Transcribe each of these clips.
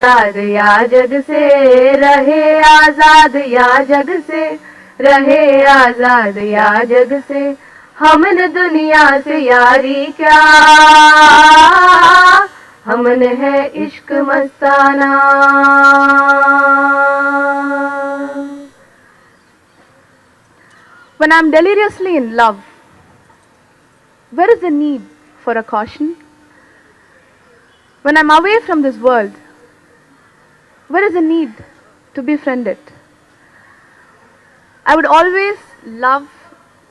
आजाद या जग से रहे, आजाद या जग से रहे, आजाद या जग से। हमन दुनिया से यारी क्या, हमन है इश्क मस्ताना। When I'm deliriously in love, where is the need for a caution? When I'm away from this world, where is the need to befriend it? I would always love,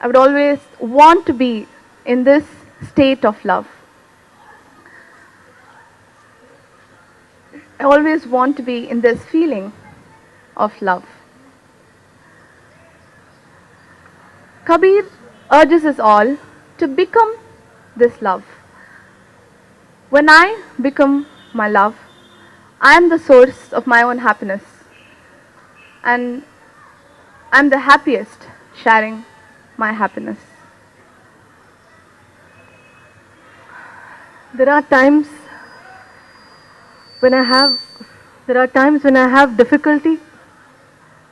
I would always want to be in this state of love. I always want to be in this feeling of love. Kabir urges us all to become this love. When I become my love, I am the source of my own happiness, and I'm the happiest sharing my happiness. There are times when I have difficulty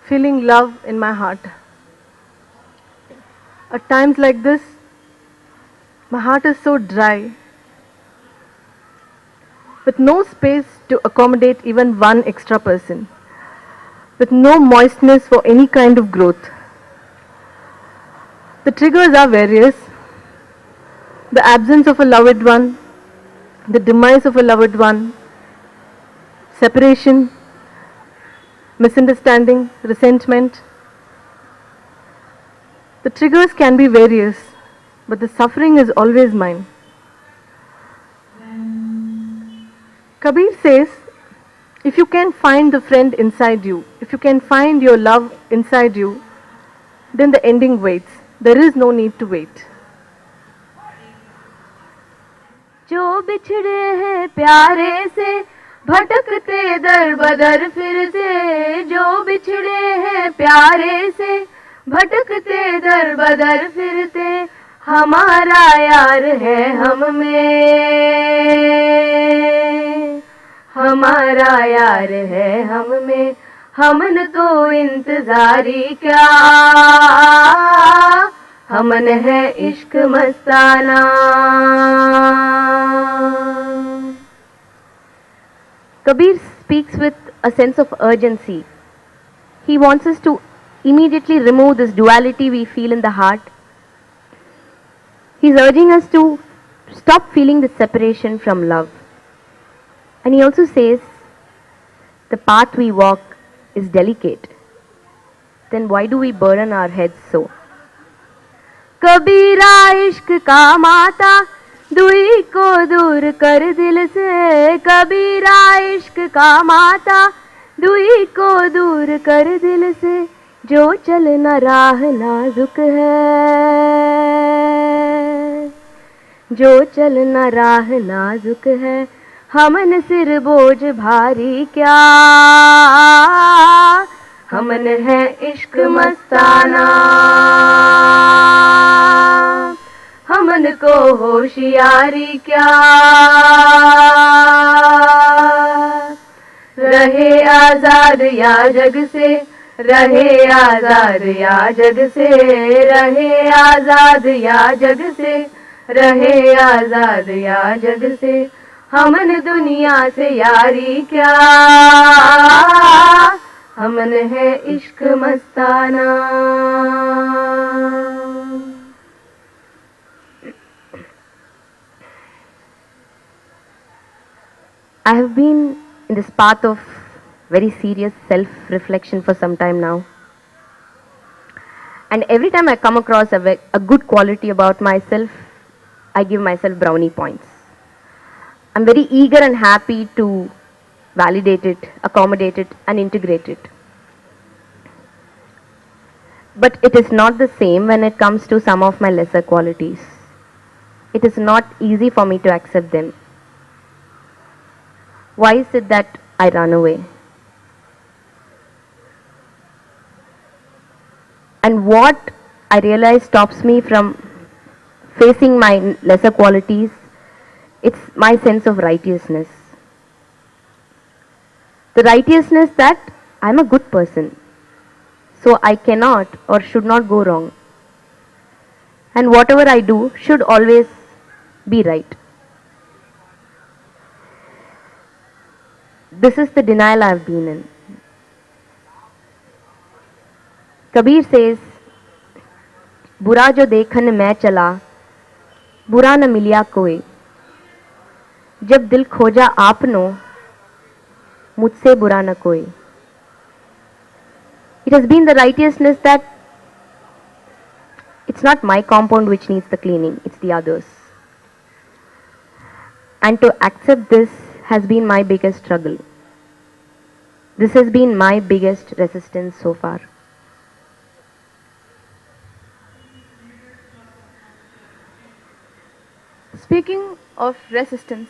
feeling love in my heart. At times like this, my heart is so dry, with no space to accommodate even one extra person, with no moistness for any kind of growth. The triggers are various: the absence of a loved one, the demise of a loved one, separation, misunderstanding, resentment. The triggers can be various, but the suffering is always mine. Kabir says, if you can find the friend inside you, if you can find your love inside you, then the ending waits. There is no need to wait. जो बिछड़े हैं प्यारे से, भटकते दर बदर फिर से, जो बिछड़े हैं प्यारे से, भटकते दर बदर फिरते, हमारा यार है हम में, हमारा यार है हम में। हमन तो इंतजारी क्या, हमन है इश्क मस्ताना। Kabir speaks with a sense of urgency. He wants us to immediately remove this duality we feel in the heart. He's urging us to stop feeling the separation from love. And he also says, the path we walk is delicate. Then why do we burden our heads so? कबीरा इश्क का माता, दुई को दूर कर दिल से। कबीरा इश्क का माता, दुई को दूर कर दिल से। जो चलना राह नाजुक है, जो चलना राह नाजुक है। हमन सिर बोझ भारी क्या, हमन है इश्क मस्ताना। हमन को होशियारी क्या, रहे आजाद या जग से, रहे आजाद या जग से, रहे आजाद या जग से, रहे आजाद या जग से। हमन दुनिया से यारी क्या, हमन है इश्क मस्ताना। I have been in this path of very serious self-reflection for some time now. And every time I come across a good quality about myself, I give myself brownie points. I'm very eager and happy to validate it, accommodate it, and integrate it. But it is not the same when it comes to some of my lesser qualities. It is not easy for me to accept them. Why is it that I run away? And what I realize stops me from facing my lesser qualities, it's my sense of righteousness. The righteousness that I'm a good person, so I cannot or should not go wrong. And whatever I do should always be right. This is the denial I've been in. Kabir says, बुरा जो देखन मैं चला, बुरा न मिलिया कोई, जब दिल खोजा आपनो, मुझसे बुरा न कोई. It has been the righteousness that it's not my compound which needs the cleaning, it's the others. And to accept this has been my biggest struggle. This has been my biggest resistance so far. Speaking of resistance,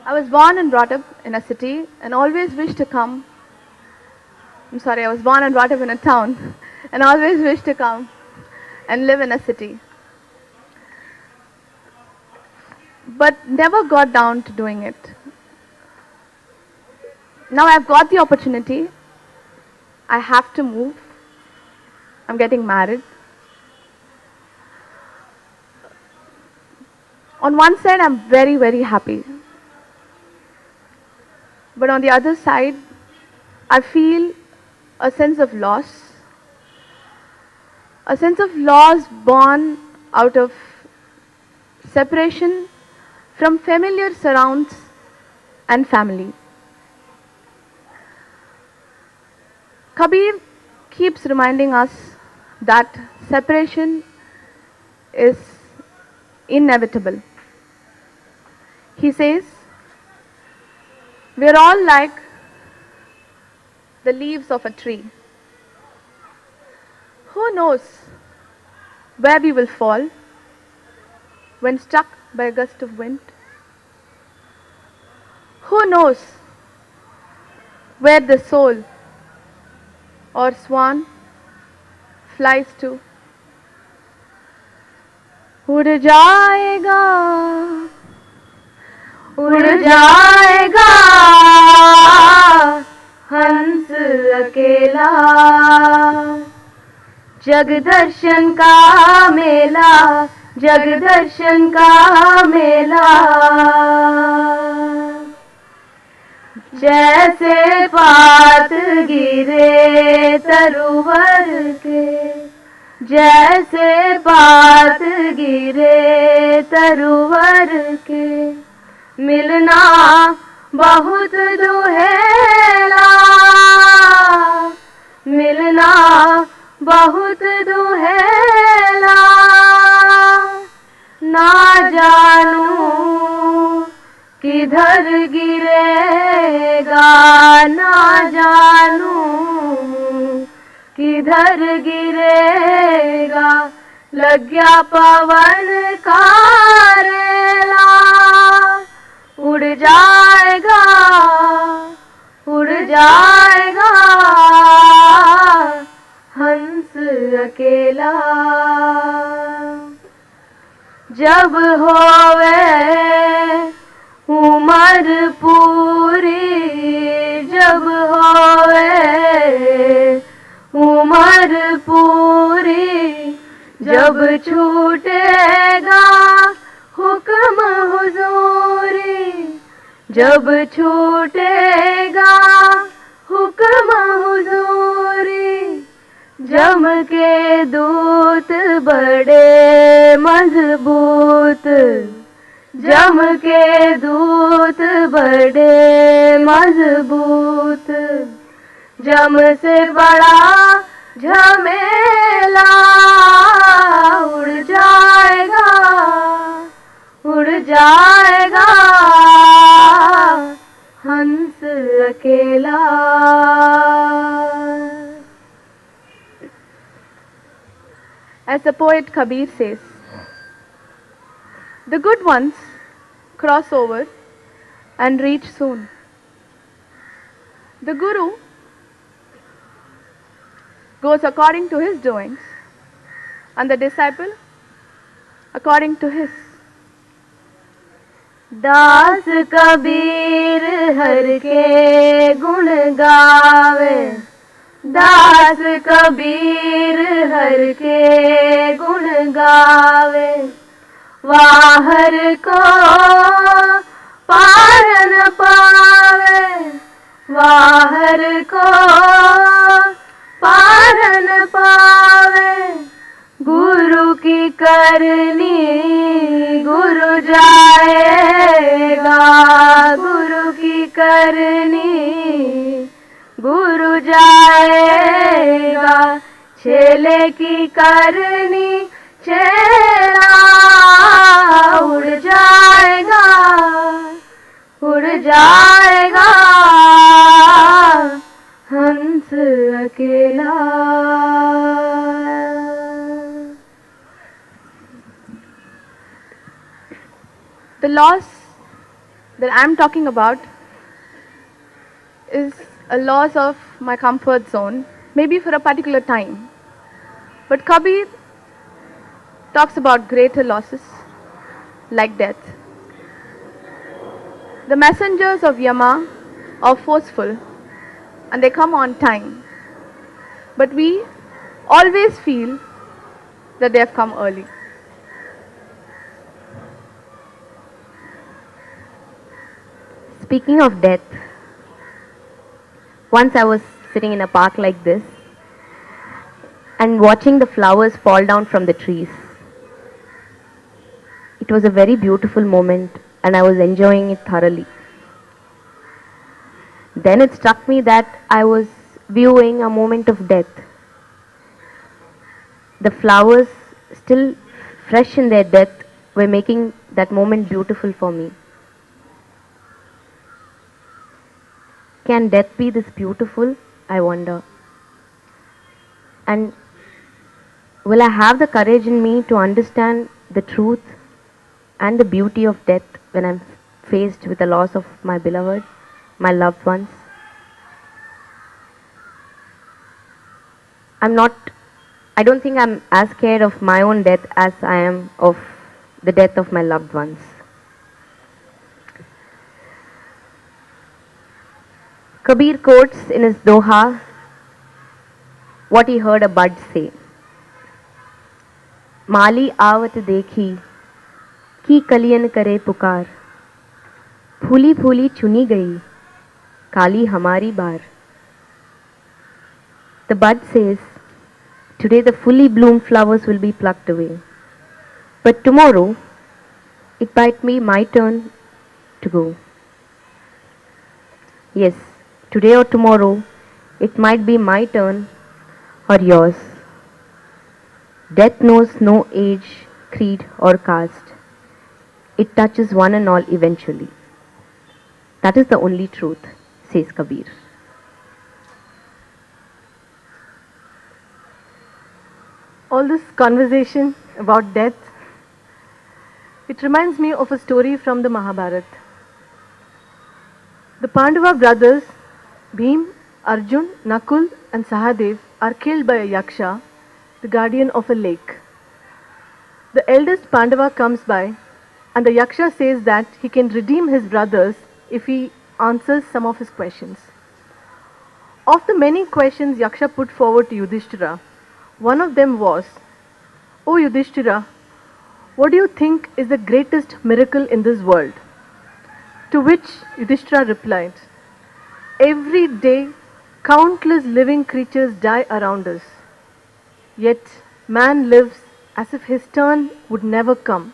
I was born and brought up in a city and always wished to come. I was born and brought up in a town and always wished to come and live in a city. But never got down to doing it. Now I've got the opportunity. I have to move. I'm getting married. On one side, I'm very, very happy. But on the other side, I feel a sense of loss. A sense of loss born out of separation from familiar surrounds and family. Kabir keeps reminding us that separation is inevitable. He says, we are all like the leaves of a tree. Who knows where we will fall when struck by a gust of wind? Who knows where the soul or swan flies to? उड़ जाएगा, उड़ जाएगा हंस अकेला, जग दर्शन का मेला, जग दर्शन का मेला. जैसे पात गिरे तरुवर के, जैसे पात गिरे तरुवर के, मिलना बहुत दुहेला, मिलना बहुत दुहेला. ना जानूं किधर गिरेगा, ना जानूं किधर गिरेगा, लग गया पवन का रेला. उड़ जाएगा, उड़ जाएगा हंस अकेला. जब होवे उम्र पूरी, जब होवे उम्र पूरी, जब छूटेगा हुक्म हुजूरी, जब छूटेगा हुक्म हुजूरी. जम के दूत बड़े मजबूत, जम के दूत बड़े मजबूत, जम से बड़ा झमेला. उड़ जाएगा, उड़ जाएगा हंस अकेला. As the poet Kabir says, the good ones cross over and reach soon. The Guru goes according to his doings and the disciple according to his. दास कबीर हर के गुण गावे, दास कबीर हर के गुण गावे, वाहर को पार न पावे, वाहर को पार न पावे, गुरु की करनी गुरु जाएगा, गुरु की करनी गुरु जाएगा, छेले की करनी चेला उड़ जाएगा, उड़ जाएगा हंस अकेला। The loss that I'm talking about is a loss of my comfort zone, maybe for a particular time. But Kabir talks about greater losses like death. The messengers of Yama are forceful and they come on time. But we always feel that they have come early. Speaking of death, once I was sitting in a park like this and watching the flowers fall down from the trees. It was a very beautiful moment and I was enjoying it thoroughly. Then it struck me that I was viewing a moment of death. The flowers, still fresh in their death, were making that moment beautiful for me. Can death be this beautiful? I wonder. And will I have the courage in me to understand the truth and the beauty of death when I'm faced with the loss of my beloved, my loved ones? I don't think I'm as scared of my own death as I am of the death of my loved ones. Kabir quotes in his Doha what he heard a bud say. माली आवत देखी की कलियन करे पुकार, फूली फूली चुनी गई काली हमारी बार. The bud says, today the fully bloomed flowers will be plucked away, but tomorrow it might be my turn to go. Yes, today or tomorrow it might be my turn or yours. Death knows no age, creed or caste. It touches one and all eventually. That is the only truth, says Kabir. All this conversation about death, it reminds me of a story from the Mahabharata. The Pandava brothers, Bhim, Arjun, Nakul and Sahadev are killed by a Yaksha, the guardian of a lake. The eldest Pandava comes by and the Yaksha says that he can redeem his brothers if he answers some of his questions. Of the many questions Yaksha put forward to Yudhishthira, one of them was, "O Yudhishthira, what do you think is the greatest miracle in this world?" To which Yudhishthira replied, "Every day countless living creatures die around us. Yet man lives as if his turn would never come.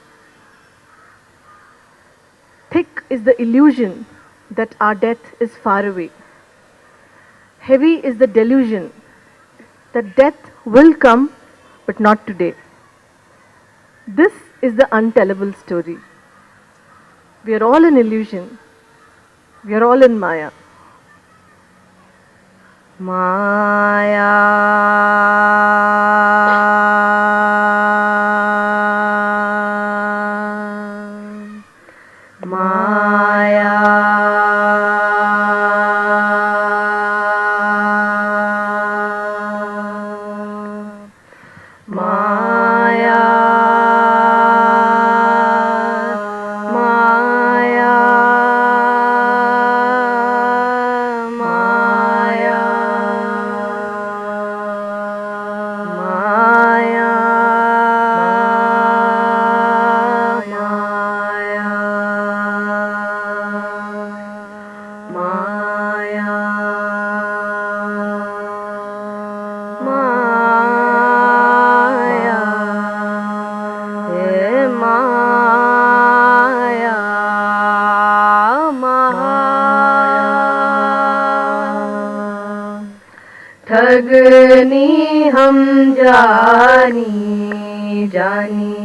Thick is the illusion that our death is far away. Heavy is the delusion that death will come but not today. This is the untellable story. We are all an illusion. We are all in Maya." Maya. Maya. माया माया हे माया माया ठगनी हम जानी जानी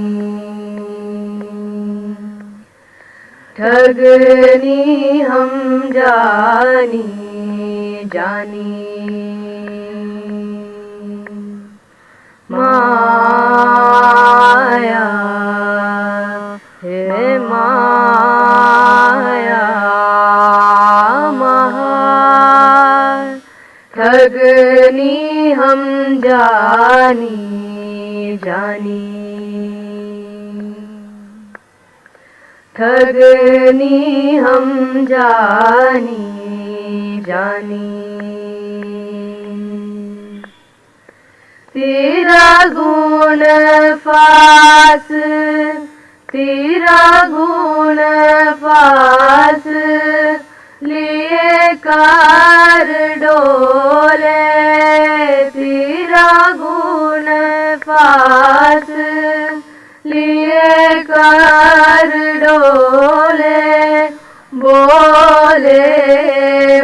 ठगनी हम जानी जानी माया हे माया महा ठगनी हम जानी जानी ठगनी हम जानी जानी तेरा गुण फास तेरा गुण फास लिए कार डोले तेरा गुण फास लिए कार डोले बोले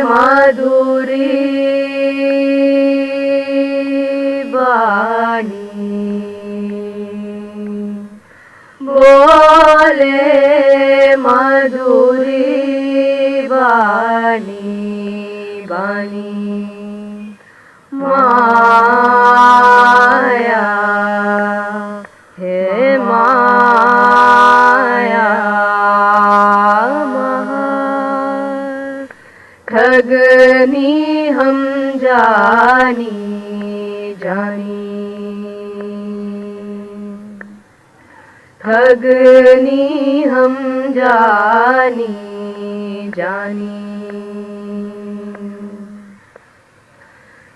माधुरी बाणी बोले माधुरी बाणी बाणी माया हे माया महा ठगनी हम जानी जानी ठगनी हम जानी जानी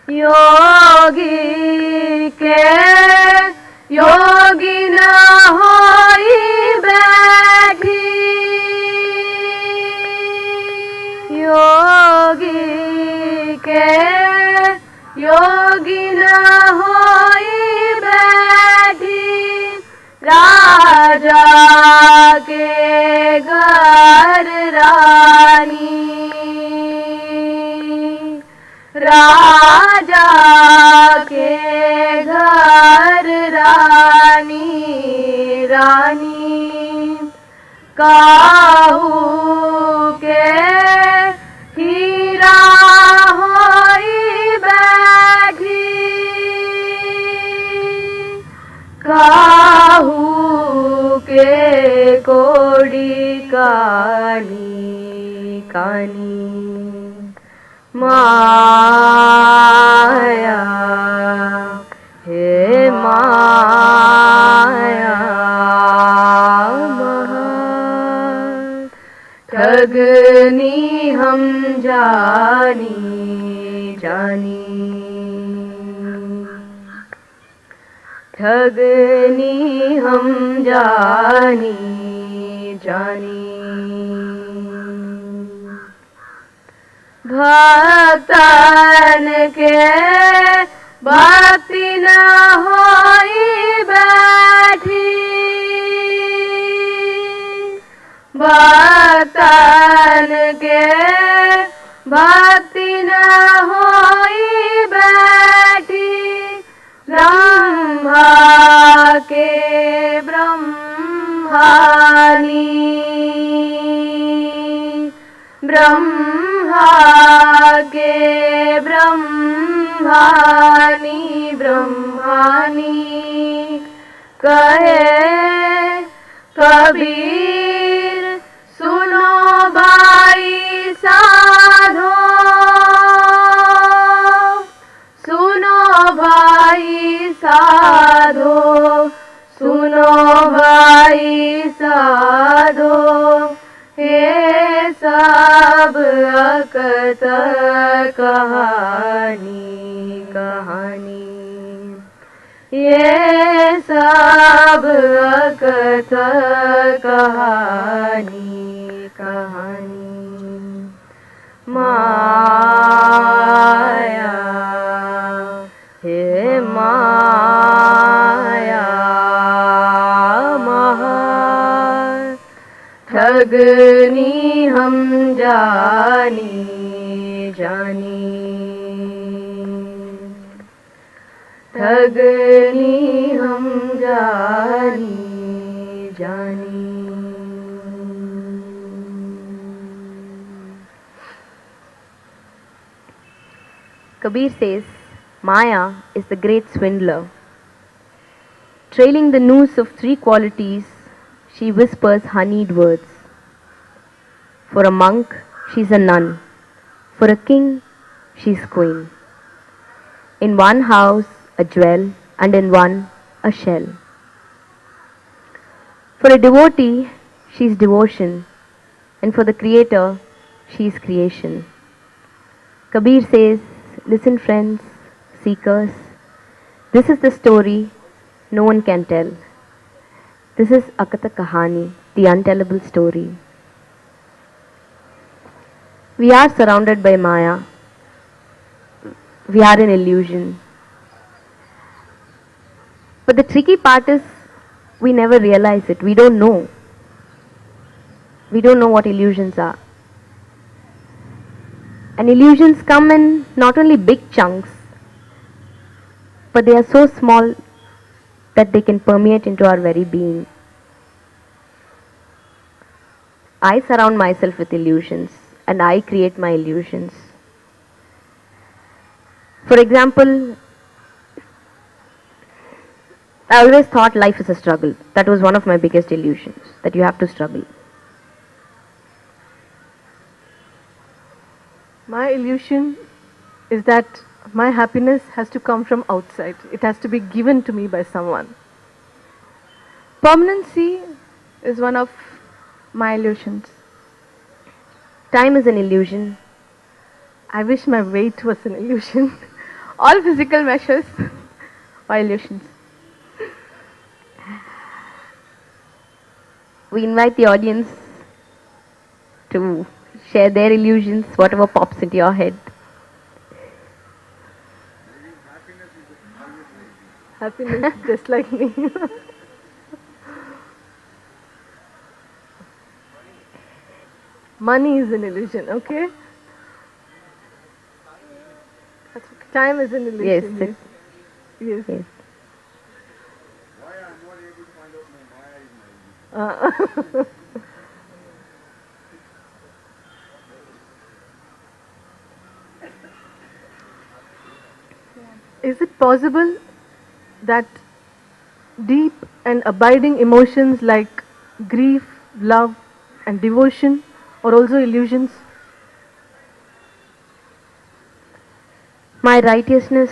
योगी के योगी न होई बैठी योगी के योगी न होई बैठी राजा के घर रानी राजा के घर रानी रानी काहू के हीरा होई बैठी काहू के कोड़ी कानी कानी माया हे माया महा ठगनी हम जानी जानी ठगनी हम जानी जानी भक्तन के भक्ति न होई बैठी भक्तन के भक्ति न होई बैठी ब्रह्मा के ब्रह्मानी ब्रह्मा के ब्रह्मानी ब्रह्मानी कहे कबीर सुनो भाई साधो सुनो भाई साधो सुनो भाई साधो हे सब अकत कहानी कहानी ये सब अकत कहानी कहानी माया, हे माया महा ठगनी हम जानी जानी, ठगनी हम जानी जानी। Kabir says, Maya is the great swindler. Trailing the noose of three qualities, she whispers honeyed words. For a monk, she's a nun. For a king, she's queen. In one house, a jewel, and in one, a shell. For a devotee, she's devotion, and for the creator, she's creation. Kabir says, listen friends, seekers, this is the story no one can tell. This is Akatha Kahani, the untellable story. We are surrounded by Maya. We are in illusion. But the tricky part is we never realize it. We don't know. We don't know what illusions are. And illusions come in not only big chunks, but they are so small that they can permeate into our very being. I surround myself with illusions and I create my illusions. For example, I always thought life is a struggle. That was one of my biggest illusions, that you have to struggle. My illusion is that my happiness has to come from outside. It has to be given to me by someone. Permanency is one of my illusions. Time is an illusion. I wish my weight was an illusion. All physical measures are illusions. We invite the audience to share their illusions, whatever pops into your head. Happiness just like me. Money is an illusion, okay? That's okay. Time is an illusion. Yes, Yes. Yes. yes. Why I'm not able to find out my Maya is my illusion. Is it possible that deep and abiding emotions like grief, love, and devotion are also illusions? My righteousness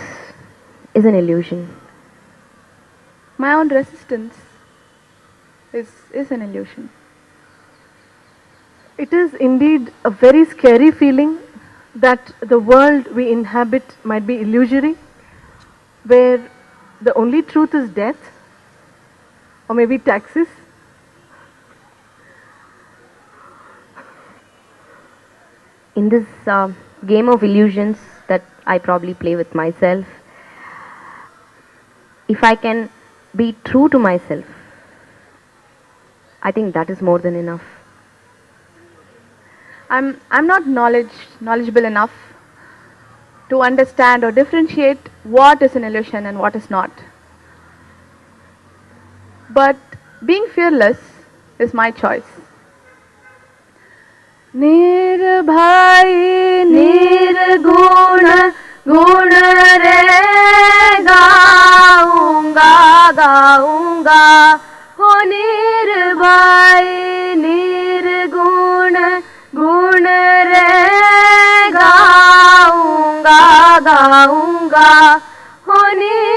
is an illusion. My own resistance is an illusion. It is indeed a very scary feeling that the world we inhabit might be illusory, where the only truth is death, or maybe taxes. In this game of illusions that I probably play with myself, if I can be true to myself, I think that is more than enough. I'm not knowledgeable enough to understand or differentiate what is an illusion and what is not. But being fearless is my choice. निर्भय निर्गुण गुण रे गाऊंगा गाऊंगा हो निर्भय निर्गुण गुण रे गाऊंगा गाऊंगा हो निर्भय